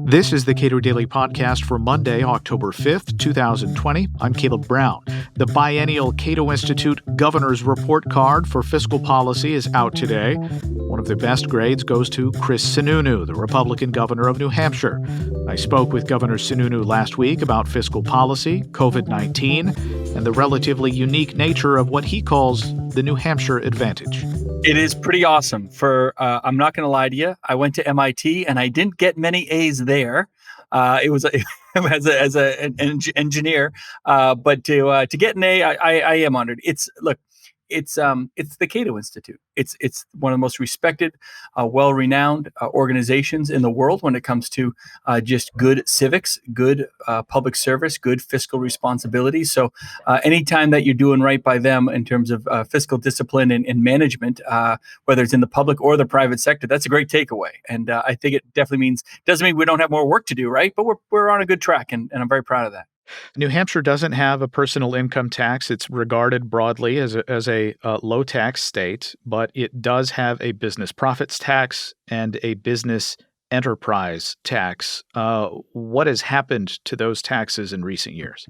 This is the Cato Daily Podcast for Monday, October 5th, 2020. I'm Caleb Brown. The biennial Cato Institute Governor's Report Card for Fiscal Policy is out today. One of the best grades goes to Chris Sununu, the Republican governor of New Hampshire. I spoke with Governor Sununu last week about fiscal policy, COVID-19, and the relatively unique nature of what he calls the New Hampshire Advantage. It is pretty awesome. I'm not going to lie to you. I went to MIT and I didn't get many A's there. It was as an engineer, but to get an A, I am honored. It's the Cato Institute. It's one of the most respected, well-renowned organizations in the world when it comes to just good civics, good public service, good fiscal responsibility. So anytime that you're doing right by them in terms of fiscal discipline and management, whether it's in the public or the private sector, that's a great takeaway. And I think it definitely doesn't mean we don't have more work to do, right? But we're on a good track, and I'm very proud of that. New Hampshire doesn't have a personal income tax. It's regarded broadly as a low tax state, but it does have a business profits tax and a business enterprise tax. What has happened to those taxes in recent years?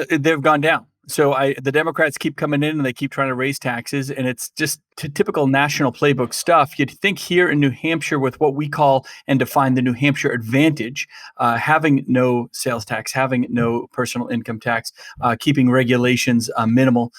They've gone down. So the Democrats keep coming in and they keep trying to raise taxes, and it's just typical national playbook stuff. You'd think here in New Hampshire, with what we call and define the New Hampshire Advantage, having no sales tax, having no personal income tax, keeping regulations minimal,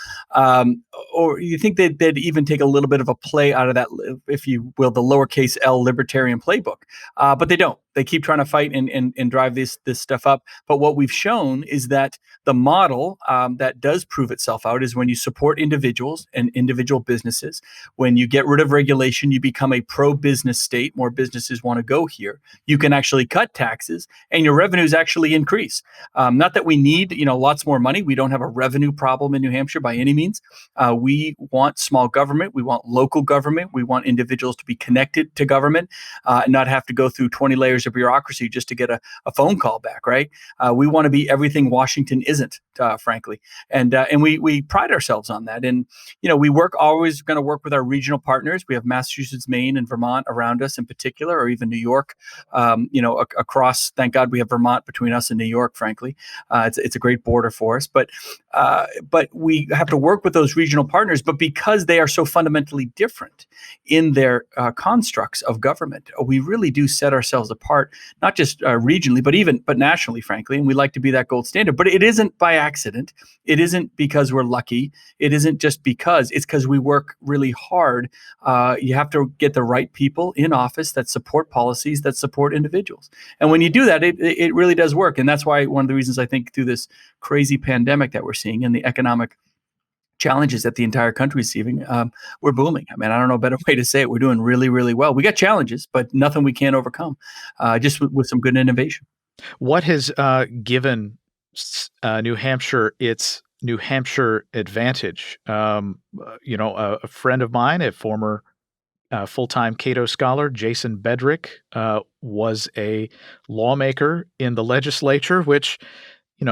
or you think they'd even take a little bit of a play out of that, if you will, the lowercase L libertarian playbook, but they don't. They keep trying to fight and drive this stuff up. But what we've shown is that the model that does prove itself out is when you support individuals and individual businesses. When you get rid of regulation, you become a pro-business state. More businesses want to go here. You can actually cut taxes, and your revenues actually increase. Not that we need, lots more money. We don't have a revenue problem in New Hampshire by any means. We want small government. We want local government. We want individuals to be connected to government, and not have to go through 20 layers of bureaucracy just to get a phone call back, right? We want to be everything Washington isn't, frankly, and we pride ourselves on that. And we always going to work with our regional partners. We have Massachusetts, Maine, and Vermont around us in particular, or even New York. Across. Thank God we have Vermont between us and New York. Frankly, it's a great border for us. But we have to work with those regional partners. But because they are so fundamentally different in their constructs of government, we really do set ourselves apart, not just regionally, but nationally, frankly. And we like to be that gold standard. But it isn't by accident. It isn't because we're lucky. It isn't just because. It's because we work really hard. You have to get the right people in office that support policies that support individuals. And when you do that, it really does work. And that's why one of the reasons I think through this crazy pandemic that we're seeing and the economic challenges that the entire country is seeing, we're booming. I mean, I don't know a better way to say it. We're doing really, really well. We got challenges, but nothing we can't overcome, just with some good innovation. What has given New Hampshire its New Hampshire Advantage? A friend of mine, a former full-time Cato scholar, Jason Bedrick, was a lawmaker in the legislature, which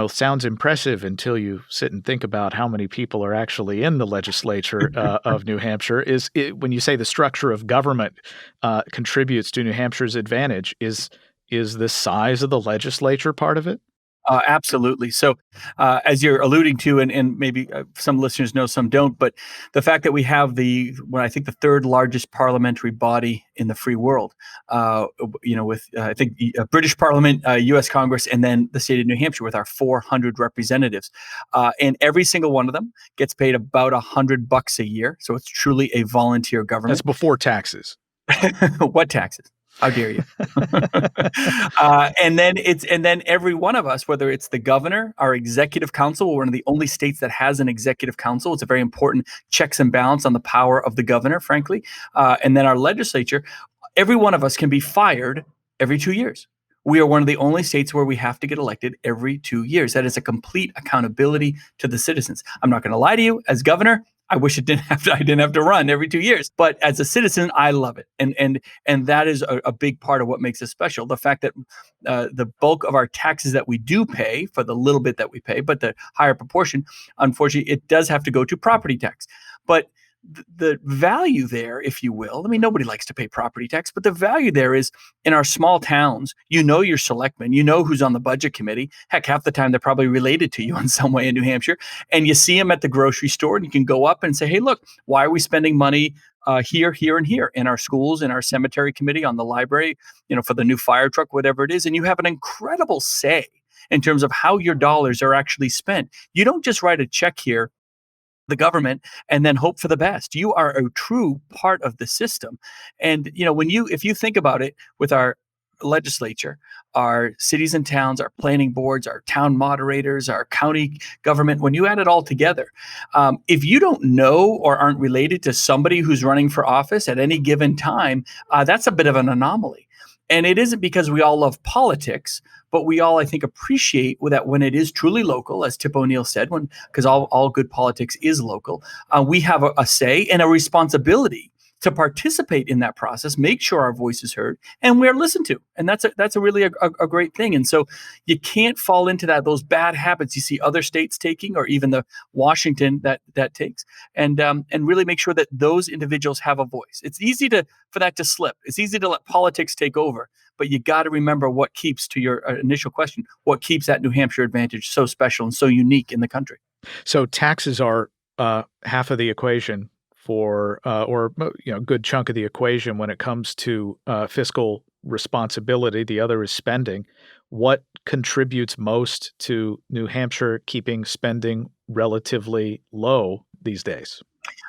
sounds impressive until you sit and think about how many people are actually in the legislature of New Hampshire. When you say the structure of government contributes to New Hampshire's advantage, is the size of the legislature part of it? Absolutely. So as you're alluding to, and maybe some listeners know, some don't, but the fact that we have I think the third largest parliamentary body in the free world, with I think British Parliament, U.S. Congress, and then the state of New Hampshire with our 400 representatives. And every single one of them gets paid about $100 a year. So it's truly a volunteer government. That's before taxes. What taxes? How dare you? And then every one of us, whether it's the governor, our executive council, we're one of the only states that has an executive council. It's a very important checks and balance on the power of the governor, frankly. And then our legislature, every one of us can be fired every 2 years. We are one of the only states where we have to get elected every 2 years. That is a complete accountability to the citizens. I'm not going to lie to you. As governor, I wish I didn't have to run every 2 years. But as a citizen, I love it. And that is a big part of what makes us special. The fact that the bulk of our taxes that we do pay, for the little bit that we pay, but the higher proportion, unfortunately, it does have to go to property tax. But the value there, if you will, I mean, nobody likes to pay property tax, but the value there is in our small towns, your selectmen, who's on the budget committee. Heck, half the time they're probably related to you in some way in New Hampshire. And you see them at the grocery store and you can go up and say, hey, look, why are we spending money here, here, and here in our schools, in our cemetery committee, on the library, for the new fire truck, whatever it is. And you have an incredible say in terms of how your dollars are actually spent. You don't just write a check here, the government, and then hope for the best. You are a true part of the system. And if you think about it, with our legislature, our cities and towns, our planning boards, our town moderators, our county government, when you add it all together, if you don't know or aren't related to somebody who's running for office at any given time, that's a bit of an anomaly. And it isn't because we all love politics, but we all, I think, appreciate that when it is truly local, as Tip O'Neill said, because all good politics is local, we have a say and a responsibility to participate in that process, make sure our voice is heard, and we're listened to. And that's a really a great thing. And so you can't fall into those bad habits you see other states taking, or even the Washington that takes, and really make sure that those individuals have a voice. It's easy for that to slip. It's easy to let politics take over, but you got to remember what keeps, to your initial question, what keeps that New Hampshire Advantage so special and so unique in the country. So taxes are half of the equation for, or good chunk of the equation when it comes to fiscal responsibility. The other is spending. What contributes most to New Hampshire keeping spending relatively low these days?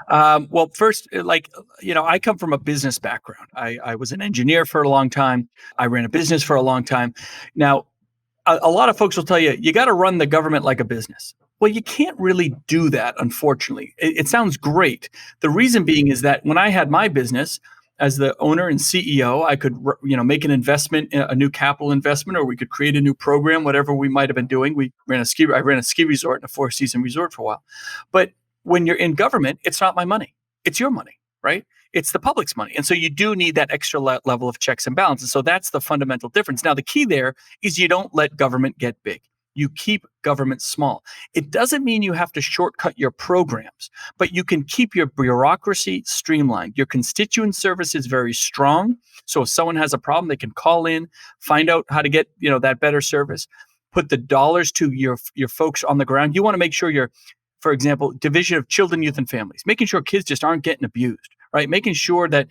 Well, first, I come from a business background. I was an engineer for a long time. I ran a business for a long time. Now, a lot of folks will tell you got to run the government like a business. Well, you can't really do that, unfortunately. It sounds great. The reason being is that when I had my business, as the owner and CEO, I could make an investment, a new capital investment, or we could create a new program, whatever we might have been doing. I ran a ski resort and a 4-season resort for a while. But when you're in government, it's not my money. It's your money, right? It's the public's money. And so you do need that extra level of checks and balances. So that's the fundamental difference. Now, the key there is you don't let government get big. You keep government small. It doesn't mean you have to shortcut your programs, but you can keep your bureaucracy streamlined. Your constituent service is very strong. So if someone has a problem, they can call in, find out how to get that better service, put the dollars to your folks on the ground. You want to make sure for example, Division of Children, Youth, and Families, making sure kids just aren't getting abused, right? Making sure that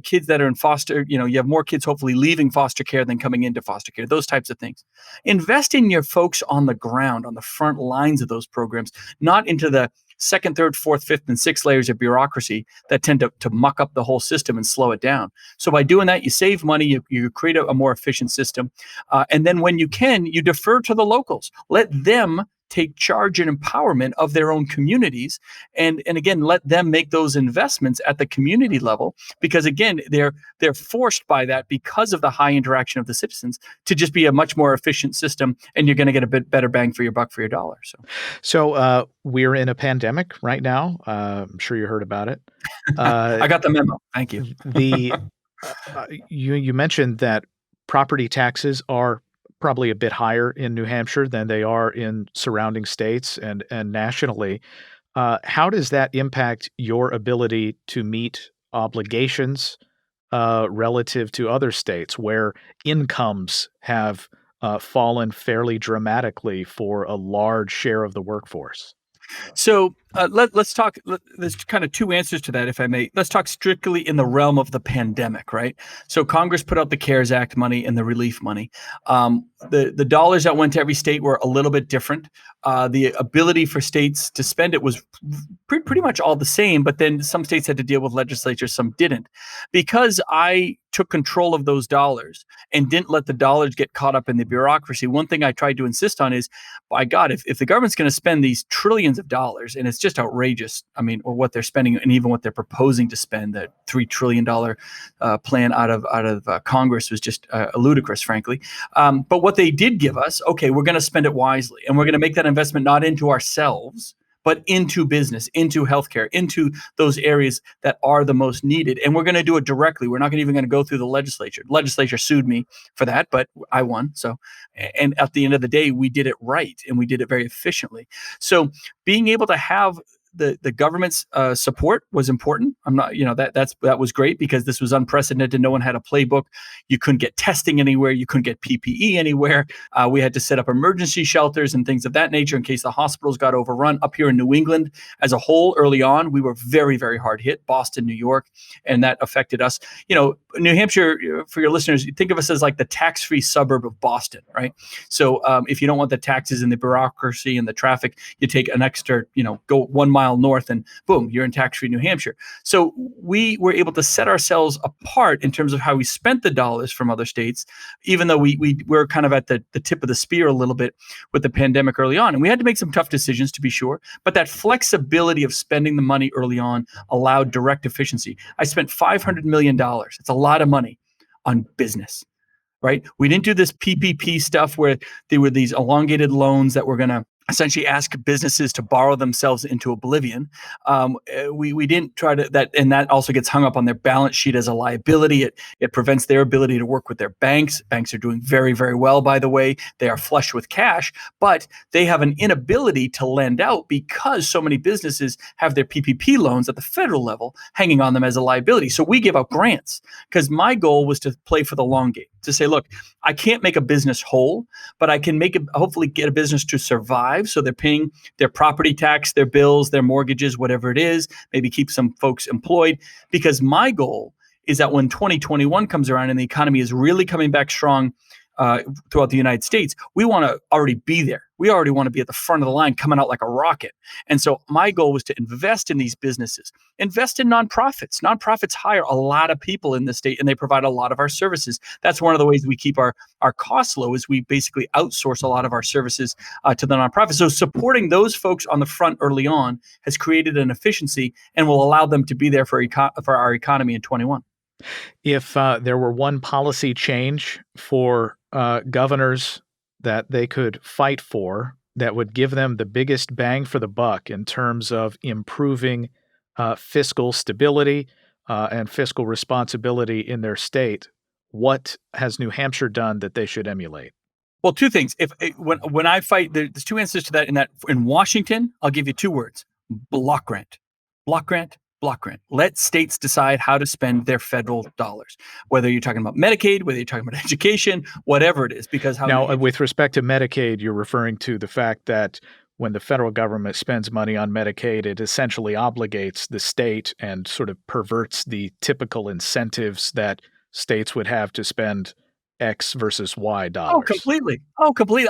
kids that are in foster, you have more kids hopefully leaving foster care than coming into foster care, those types of things. Invest in your folks on the ground, on the front lines of those programs, not into the second, third, fourth, fifth, and sixth layers of bureaucracy that tend to muck up the whole system and slow it down. So by doing that, you save money, you create a more efficient system. And then when you can, you defer to the locals. Let them take charge and empowerment of their own communities. And again, let them make those investments at the community level, because again, they're forced by that, because of the high interaction of the citizens, to just be a much more efficient system, and you're going to get a bit better bang for your buck for your dollar. So we're in a pandemic right now. I'm sure you heard about it. I got the memo. Thank you. You mentioned that property taxes are probably a bit higher in New Hampshire than they are in surrounding states and nationally. How does that impact your ability to meet obligations relative to other states where incomes have fallen fairly dramatically for a large share of the workforce? So let's talk. There's kind of two answers to that, if I may. Let's talk strictly in the realm of the pandemic, right? So Congress put out the CARES Act money and the relief money. The dollars that went to every state were a little bit different. The ability for states to spend it was pretty much all the same, but then some states had to deal with legislatures, some didn't. Because I took control of those dollars and didn't let the dollars get caught up in the bureaucracy, one thing I tried to insist on is, by God, if the government's going to spend these trillions of dollars, and it's just outrageous, I mean, or what they're spending, and even what they're proposing to spend, that $3 trillion plan out of Congress was just ludicrous, frankly. But what they did give us, okay, we're going to spend it wisely, and we're going to make that investment not into ourselves, but into business, into healthcare, into those areas that are the most needed. And we're going to do it directly. We're not even going to go through the legislature. The legislature sued me for that, but I won. So, and at the end of the day, we did it right, and we did it very efficiently. So being able to have the government's support was important. I'm not, that was great because this was unprecedented. No one had a playbook. You couldn't get testing anywhere. You couldn't get PPE anywhere. We had to set up emergency shelters and things of that nature in case the hospitals got overrun. Up here in New England, as a whole, early on, we were very, very hard hit. Boston, New York, and that affected us. New Hampshire, for your listeners, you think of us as like the tax-free suburb of Boston, right? So if you don't want the taxes and the bureaucracy and the traffic, you take an extra, go 1 mile north and boom, you're in tax-free New Hampshire. So we were able to set ourselves apart in terms of how we spent the dollars from other states, even though we were kind of at the tip of the spear a little bit with the pandemic early on. And we had to make some tough decisions, to be sure, but that flexibility of spending the money early on allowed direct efficiency. I spent $500 million. It's a lot of money on business. Right? We didn't do this PPP stuff where there were these elongated loans that were going to essentially ask businesses to borrow themselves into oblivion. We didn't try to that, and that also gets hung up on their balance sheet as a liability. It prevents their ability to work with their banks. Banks are doing very, very well, by the way. They are flush with cash, but they have an inability to lend out because so many businesses have their PPP loans at the federal level hanging on them as a liability. So we give out grants because my goal was to play for the long game, to say, look, I can't make a business whole, but I can hopefully get a business to survive. So they're paying their property tax, their bills, their mortgages, whatever it is, maybe keep some folks employed. Because my goal is that when 2021 comes around and the economy is really coming back strong throughout the United States, we want to already be there. We already want to be at the front of the line, coming out like a rocket. And so my goal was to invest in these businesses, invest in nonprofits. Nonprofits hire a lot of people in the state, and they provide a lot of our services. That's one of the ways we keep our costs low, is we basically outsource a lot of our services to the nonprofits. So supporting those folks on the front early on has created an efficiency and will allow them to be there for our economy in 21. If there were one policy change for governors that they could fight for that would give them the biggest bang for the buck in terms of improving fiscal stability and fiscal responsibility in their state, what has New Hampshire done that they should emulate? Well, two things. When I fight, there's two answers to that. In Washington, I'll give you two words: block grant, block grant. Block grant. Let states decide how to spend their federal dollars, whether you're talking about Medicaid, whether you're talking about education, whatever it is. Because with respect to Medicaid, you're referring to the fact that when the federal government spends money on Medicaid, it essentially obligates the state and sort of perverts the typical incentives that states would have to spend X versus Y dollars. Oh, completely.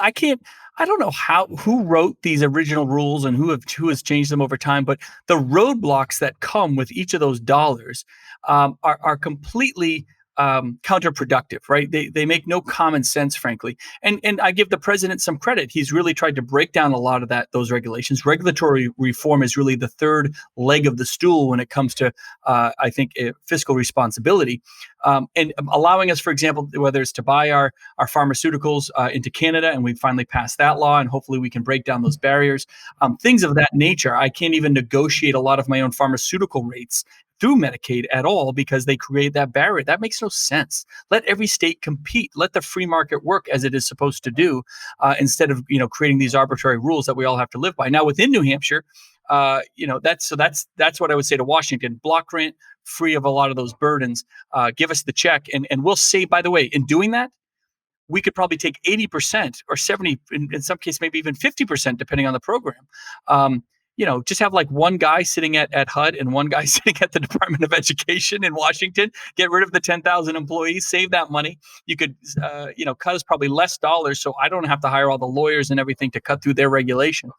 I don't know who wrote these original rules and who has changed them over time, but the roadblocks that come with each of those dollars are completely counterproductive, right? They make no common sense, frankly. And I give the president some credit. He's really tried to break down a lot of those regulations. Regulatory reform is really the third leg of the stool when it comes to, I think, fiscal responsibility. And allowing us, for example, whether it's to buy our pharmaceuticals into Canada, and we finally passed that law, and hopefully we can break down those barriers. Things of that nature. I can't even negotiate a lot of my own pharmaceutical rates through Medicaid at all because they create that barrier. That makes no sense. Let every state compete. Let the free market work as it is supposed to do, instead of creating these arbitrary rules that we all have to live by. Now within New Hampshire, that's what I would say to Washington: block grant, free of a lot of those burdens. Give us the check, and we'll say, by the way, in doing that, we could probably take 80% or 70%, in some cases, maybe even 50%, depending on the program. Just have like one guy sitting at HUD and one guy sitting at the Department of Education in Washington. Get rid of the 10,000 employees, save that money. You could, cut us probably less dollars, so I don't have to hire all the lawyers and everything to cut through their regulation.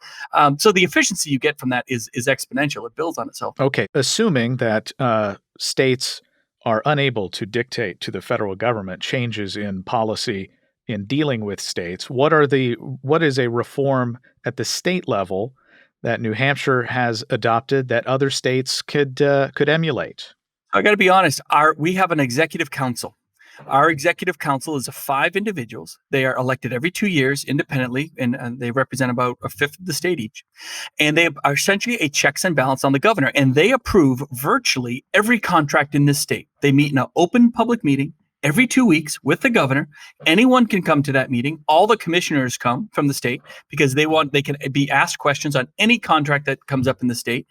So the efficiency you get from that is exponential. It builds on itself. Okay, assuming that states are unable to dictate to the federal government changes in policy in dealing with states, what is a reform at the state level that New Hampshire has adopted that other states could emulate? I got to be honest. We have an executive council. Our executive council is of 5 individuals. They are elected every 2 years independently, and they represent about a fifth of the state each. And they are essentially a checks and balance on the governor. And they approve virtually every contract in this state. They meet in an open public meeting every 2 weeks with the governor. Anyone can come to that meeting. All the commissioners come from the state because they can be asked questions on any contract that comes up in the state,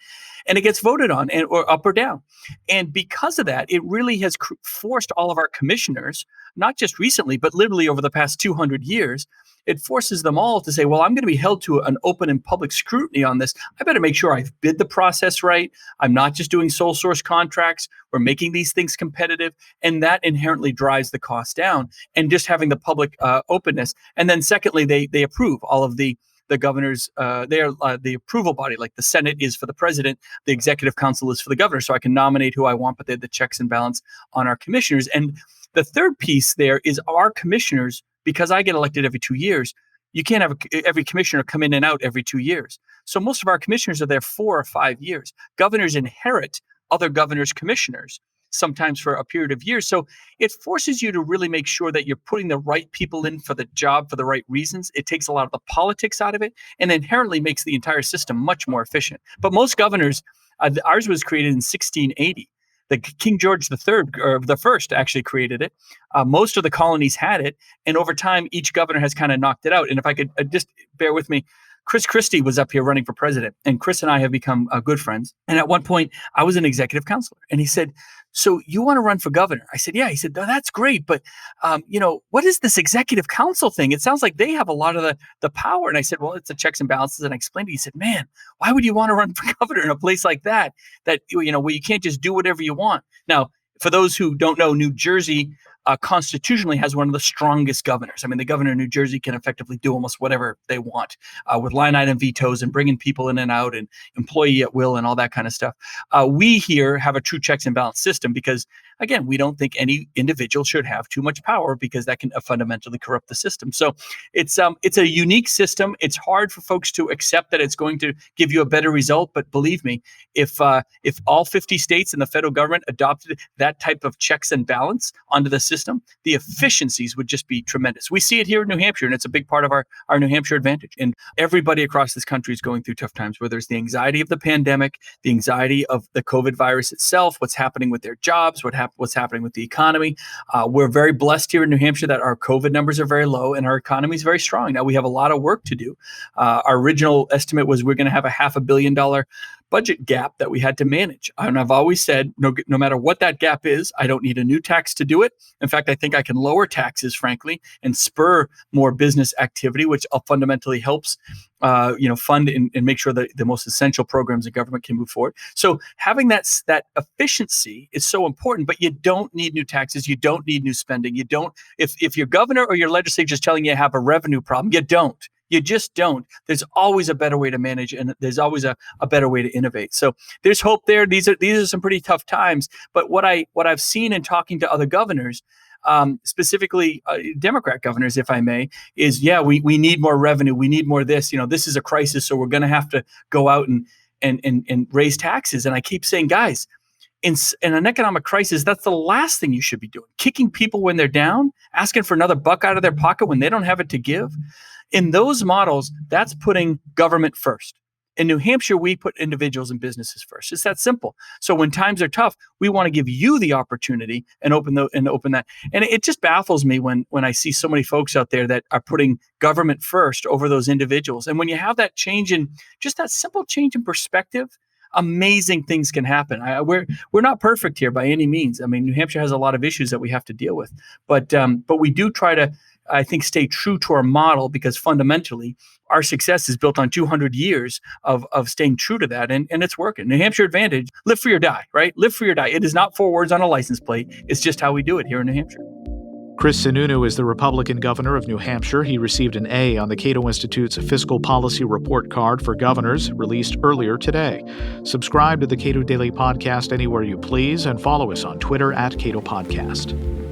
and it gets voted on or up or down. And because of that, it really has forced all of our commissioners, not just recently, but literally over the past 200 years, it forces them all to say, well, I'm going to be held to an open and public scrutiny on this. I better make sure I've bid the process right. I'm not just doing sole source contracts. We're making these things competitive. And that inherently drives the cost down, and just having the public openness. And then secondly, they approve all of the governors. They are the approval body, like the Senate is for the president, the executive council is for the governor. So I can nominate who I want, but they're the checks and balance on our commissioners. And the third piece there is our commissioners, because I get elected every 2 years, you can't have every commissioner come in and out every 2 years. So most of our commissioners are there 4 or 5 years. Governors inherit other governors' commissioners, sometimes for a period of years. So it forces you to really make sure that you're putting the right people in for the job for the right reasons. It takes a lot of the politics out of it, and inherently makes the entire system much more efficient. But most governors, ours was created in 1680. The King George III, or the first, actually created it. Most of the colonies had it, and over time, each governor has kind of knocked it out. And if I could just bear with me, Chris Christie was up here running for president, and Chris and I have become good friends. And at one point, I was an executive counselor, and he said, "So you want to run for governor?" I said, "Yeah." He said, "No, that's great, but what is this executive council thing? It sounds like they have a lot of the power." And I said, "Well, it's the checks and balances." And I explained it. He said, "Man, why would you want to run for governor in a place like that? Where you can't just do whatever you want?" Now, for those who don't know, New Jersey constitutionally has one of the strongest governors. I mean, the governor of New Jersey can effectively do almost whatever they want with line item vetoes and bringing people in and out and employee at will and all that kind of stuff. We here have a true checks and balance system because, again, we don't think any individual should have too much power because that can fundamentally corrupt the system. So it's a unique system. It's hard for folks to accept that it's going to give you a better result. But believe me, if all 50 states and the federal government adopted that type of checks and balance onto the system, the efficiencies would just be tremendous. We see it here in New Hampshire, and it's a big part of our New Hampshire Advantage. And everybody across this country is going through tough times, whether it's the anxiety of the pandemic, the anxiety of the COVID virus itself, what's happening with their jobs, what's happening with the economy. We're very blessed here in New Hampshire that our COVID numbers are very low and our economy is very strong. Now we have a lot of work to do. Our original estimate was we're going to have a $500 million budget gap that we had to manage. And I've always said, no matter what that gap is, I don't need a new tax to do it. In fact, I think I can lower taxes, frankly, and spur more business activity, which fundamentally helps fund and make sure that the most essential programs in government can move forward. So having that efficiency is so important, but you don't need new taxes. You don't need new spending. You don't, if your governor or your legislature is telling you have a revenue problem, you don't. You just don't. There's always a better way to manage, and there's always a better way to innovate. So there's hope there. These are some pretty tough times. But what I've seen in talking to other governors, specifically Democrat governors, if I may, is we need more revenue. We need more of this. This is a crisis, so we're going to have to go out and raise taxes. And I keep saying, guys, in an economic crisis, that's the last thing you should be doing. Kicking people when they're down, asking for another buck out of their pocket when they don't have it to give. In those models, that's putting government first. In New Hampshire, we put individuals and businesses first. It's that simple. So when times are tough, we want to give you the opportunity and open that. And it just baffles me when I see so many folks out there that are putting government first over those individuals. And when you have that change in just that simple change in perspective, amazing things can happen. We're not perfect here by any means. I mean, New Hampshire has a lot of issues that we have to deal with, but we do try to, I think, stay true to our model because fundamentally our success is built on 200 years of staying true to that, and it's working. New Hampshire Advantage, live free or die, right? Live free or die. It is not 4 words on a license plate. It's just how we do it here in New Hampshire. Chris Sununu is the Republican governor of New Hampshire. He received an A on the Cato Institute's Fiscal Policy Report Card for Governors, released earlier today. Subscribe to the Cato Daily Podcast anywhere you please, and follow us on Twitter @Cato Podcast.